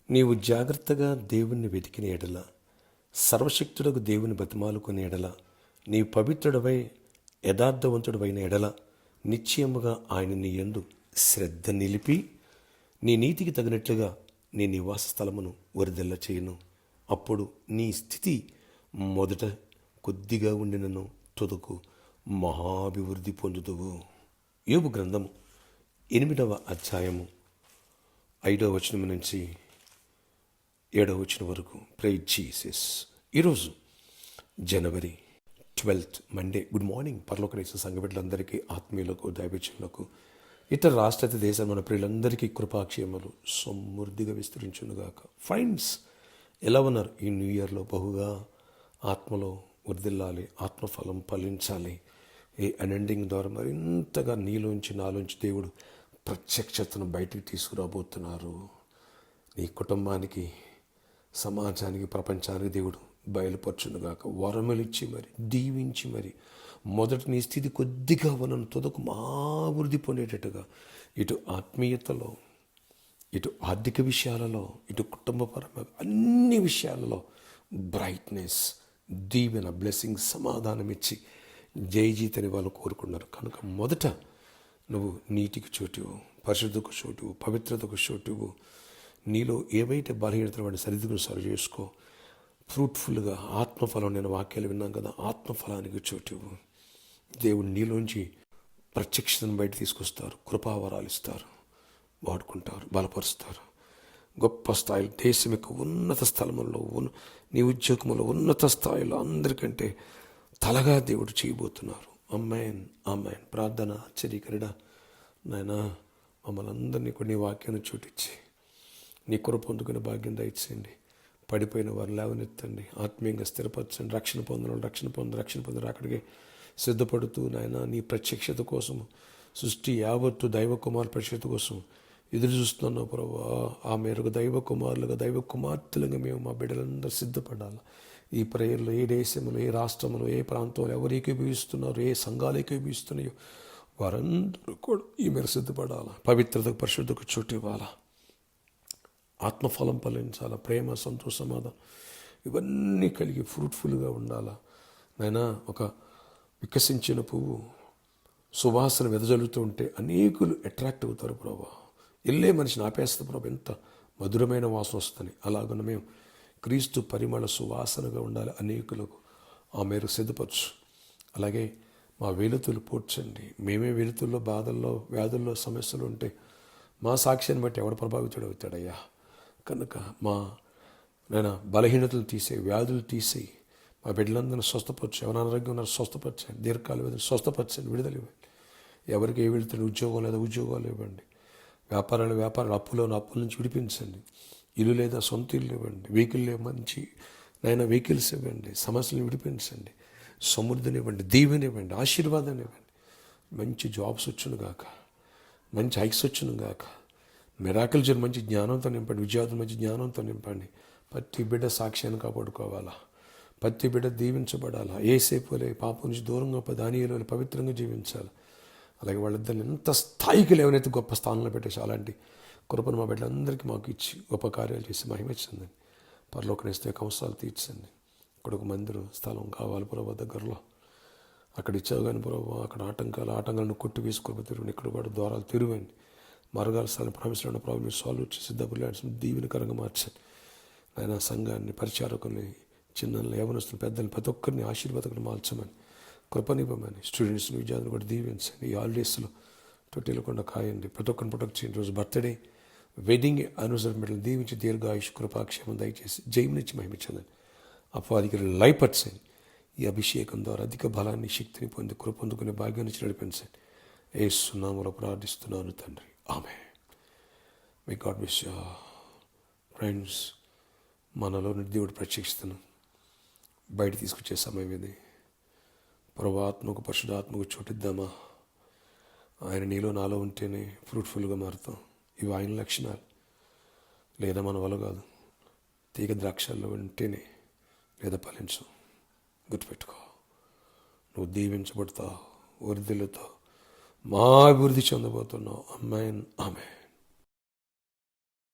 నీవు జాగ్రత్తగా దేవుణ్ణి వెతికిన ఎడల, సర్వశక్తుడకు దేవుని బతిమాలుకుని ఎడల, నీవు పవిత్రుడవై యథార్థవంతుడవైన ఎడల, నిశ్చయముగా ఆయన నీ యందు శ్రద్ధ నిలిపి నీ నీతికి తగినట్లుగా నీ నివాస స్థలమును వరిదెల్ల చేయను. అప్పుడు నీ స్థితి మొదట కొద్దిగా ఉండినను తుదకు మహాభివృద్ధి పొందుదువు. యోబు గ్రంథము 8వ అధ్యాయము 5వ వచనం నుంచి 7వ వచనం వరకు. Praise Jesus. ఈరోజు జనవరి 12 మండే. గుడ్ మార్నింగ్ పరలోకరీస సంఘ బిడ్డలందరికీ, ఆత్మీయులకు, దైవజనులకు, ఇతర రాష్ట్ర దేశం మన ప్రియులందరికీ కృపాక్షేమలు సమృద్ధిగా విస్తరించునుగాక. ఫ్రెండ్స్, ఎలా ఉన్నారు? ఈ న్యూ ఇయర్లో బహుగా ఆత్మలో వర్ధిల్లాలి, ఆత్మఫలం ఫలించాలి. ఈ అనెండింగ్ ద్వారా మరింతగా నీలోంచి నాలోంచి దేవుడు ప్రత్యక్షతను బయటికి తీసుకురాబోతున్నారు. నీ కుటుంబానికి, సమాజానికి, ప్రపంచానికి దేవుడు బయలుపరచునుగాక. వరములిచ్చి మరి, దీవించి మరి, మొదట నీ స్థితి కొద్దిగా ఉన్నను తుదకు అభివృద్ధి పొందేటట్టుగా, ఇటు ఆత్మీయతలో, ఇటు ఆర్థిక విషయాలలో, ఇటు కుటుంబపరంగా అన్ని విషయాలలో బ్రైట్నెస్, దీవెన, బ్లెస్సింగ్, సమాధానం ఇచ్చి జయజీతని వాళ్ళు కోరుకున్నారు. కనుక మొదట నువ్వు నీతికి చోటువు, పరిశుద్ధకు చోటువు, పవిత్రతకు చోటువు. నీలో ఏవైతే బలహీనతలు వాడిని సరిదిద్దుకుని సరి చేసుకో. ఫ్రూట్ఫుల్గా ఆత్మఫలం, నేను వాక్యాలు విన్నాం కదా, ఆత్మఫలానికి చోటువు. దేవుడు నీలోంచి ప్రత్యక్షతను బయట తీసుకొస్తారు, కృపావరాలు ఇస్తారు, వాడుకుంటారు, బలపరుస్తారు. గొప్ప స్థాయిలో, దేశం యొక్క ఉన్నత స్థలములో, నీ ఉద్యోగంలో ఉన్నత స్థాయిలో అందరికంటే తలగా దేవుడు చేయబోతున్నారు. అమ్మాయిన్ అమ్మాయిన్. ప్రార్థన ఆశ్చర్యకరుడా నాయనా, మమ్మల్ని అందరినీ కూడా నీ వాక్యాన్ని చోటిచ్చి నీ కృప పొందుకునే భాగ్యం దయచేయండి. పడిపోయిన వారు లేవనెత్తండి, ఆత్మీయంగా స్థిరపరచండి. రక్షణ పొందరు అక్కడికి సిద్ధపడుతూ నాయన నీ ప్రత్యక్షత కోసం, సృష్టి యావత్తు దైవ కుమార్ ప్రత్యక్షత కోసం ఎదురు చూస్తున్నావు ప్రభా. ఆ మేరకు దైవ కుమారులుగా, దైవ కుమార్తెలుగా మేము మా బిడ్డలందరూ సిద్ధపడాలి. ఈ ప్రేయర్లో ఏ దేశంలో, ఏ రాష్ట్రంలో, ఏ ప్రాంతంలో ఎవరు ఏకీభవిస్తున్నారు, ఏ సంఘాలు ఏకీభవిస్తున్నాయో వారందరూ కూడా ఈ మేరకు సిద్ధపడాలి. పవిత్రతకు, పరిశుద్ధకు చోటు ఇవ్వాలా, ఆత్మఫలం ఫలించాలా, ప్రేమ, సంతోష, సమాధానం ఇవన్నీ కలిగి ఫ్రూట్ఫుల్గా ఉండాలా. నాయనా, ఒక వికసించిన పువ్వు సువాసన వెదజల్లుతూ ఉంటే అనేకులు అట్రాక్ట్ అవుతారు ప్రభా. వెళ్ళే మనిషిని ఆపేస్తుంది ప్రభా, ఎంత మధురమైన వాసన వస్తుంది. అలాగన మేము క్రీస్తు పరిమళ సువాసనగా ఉండాలి అనేకులకు. ఆ మేరకు సిద్ధపరచు. అలాగే మా వెలుతులు పూడ్చండి. మేమే వెలుతుల్లో, బాధల్లో, వ్యాధుల్లో, సమస్యలు ఉంటే మా సాక్ష్యాన్ని బట్టి ఎవడు ప్రభావితుడు అవుతాడయ్యా. కనుక మా నేను బలహీనతలు తీసేయి, వ్యాధులు తీసేయి, మా బిడ్డలందరినీ స్వస్థపరచు. ఎవరు అనారోగ్యం ఉన్నారో స్వస్థపరచండి, దీర్ఘకాల వ్యాధులు స్వస్థపరచండి, విడుదల ఇవ్వండి. ఎవరికి ఏ వెళుతుంది, ఉద్యోగం లేదా ఉద్యోగాలు ఇవ్వండి. వ్యాపారాలు అప్పుల నుంచి విడిపించండి. ఇల్లు లేదా సొంత ఇల్లు ఇవ్వండి. వెహికల్ మంచి వెహికల్స్ ఇవ్వండి. సమస్యలను విడిపించండి. సమృద్ధిని ఇవ్వండి, దీవెని ఇవ్వండి, ఆశీర్వాదాన్ని ఇవ్వండి. మంచి జాబ్స్ వచ్చును గాక, మంచి హైక్స్ వచ్చును గాక. మిరాకిల్ జరిగి మంచి జ్ఞానంతో నింపండి. విద్యార్థులు మంచి జ్ఞానంతో నింపండి. ప్రతి బిడ్డ సాక్ష్యాన్ని కాపాడుకోవాలా, ప్రతి బిడ్డ దీవించబడాలా. ఏసేపులే పాపం నుంచి దూరంగా దానియేలు పవిత్రంగా జీవించాలి. అలాగే వాళ్ళిద్దరిని ఎంత స్థాయికి లేవనైతే గొప్ప స్థానంలో పెట్టేసి అలాంటి కృపను మా బిడ్డలందరికీ మాకు ఇచ్చి గొప్ప కార్యాలు చేసి మహిమించండి. పరలోకనిస్తే అవసరాలు తీర్చండి. ఇక్కడ ఒక మందిరం స్థలం కావాలి ప్రభావ దగ్గరలో. అక్కడ ఇచ్చావు కానీ ప్రభావ, అక్కడ ఆటంకాలను కొట్టి వేసుకోవడం తిరుగు. ఇక్కడ కూడా ద్వారాలు తిరువండి. మార్గాల స్థలం ప్రామిస్లో ప్రాబ్లం సాల్వ్ చేసి డబ్బులు దీవెనకరంగా మార్చండి. ఆయన సంఘాన్ని, పరిచారకుల్ని, చిన్నల్ని, యవనస్తులు, పెద్దల్ని, ప్రతి ఒక్కరిని ఆశీర్వాదకుని మార్చమని, కృపనివ్వమని, స్టూడెంట్స్ని, విద్యార్థులు కూడా దీవించండి. ఈ హాలిడేస్లో తొట్టిల్లకుండా కాయండి. ప్రతి ఒక్కరిని ప్రొటెక్ట్ చేయండి. రోజు బర్త్డే, వెడ్డింగ్, అనవసరం బిడ్డలు దీవించి దీర్ఘాయుష్, కృపాక్షేమం దయచేసి జయమునిచ్చి మహిమించండి. అపవాదికి లయపరచండి. ఈ అభిషేకం ద్వారా అధిక బలాన్ని, శక్తిని పొంది కృపొందుకునే భాగ్యాన్ని నడిపించండి. యేసు నామములో ప్రార్థిస్తున్నాను తండ్రి, ఆమేన్. May God bless you friends. మనలోని దేవుడు ప్రత్యక్షతను బయట తీసుకొచ్చే సమయం ఇది. ప్రభువాత్మకు, పరిశుద్ధాత్మకు చోటిద్దామా. ఆయన నీలో నాలో ఉంటేనే ఫ్రూట్ఫుల్గా మారుతాం. ఇవి ఆయన లక్షణాలు, లేదా మన వల్ల కాదు. తీగ ద్రాక్షల్లో ఉంటేనే లేదా ఫలించం. గుర్తుపెట్టుకో, నువ్వు దీవించబడతావు, వృద్ధిలతో మా అభివృద్ధి చెందబోతున్నావు. ఆమేన్, ఆమేన్.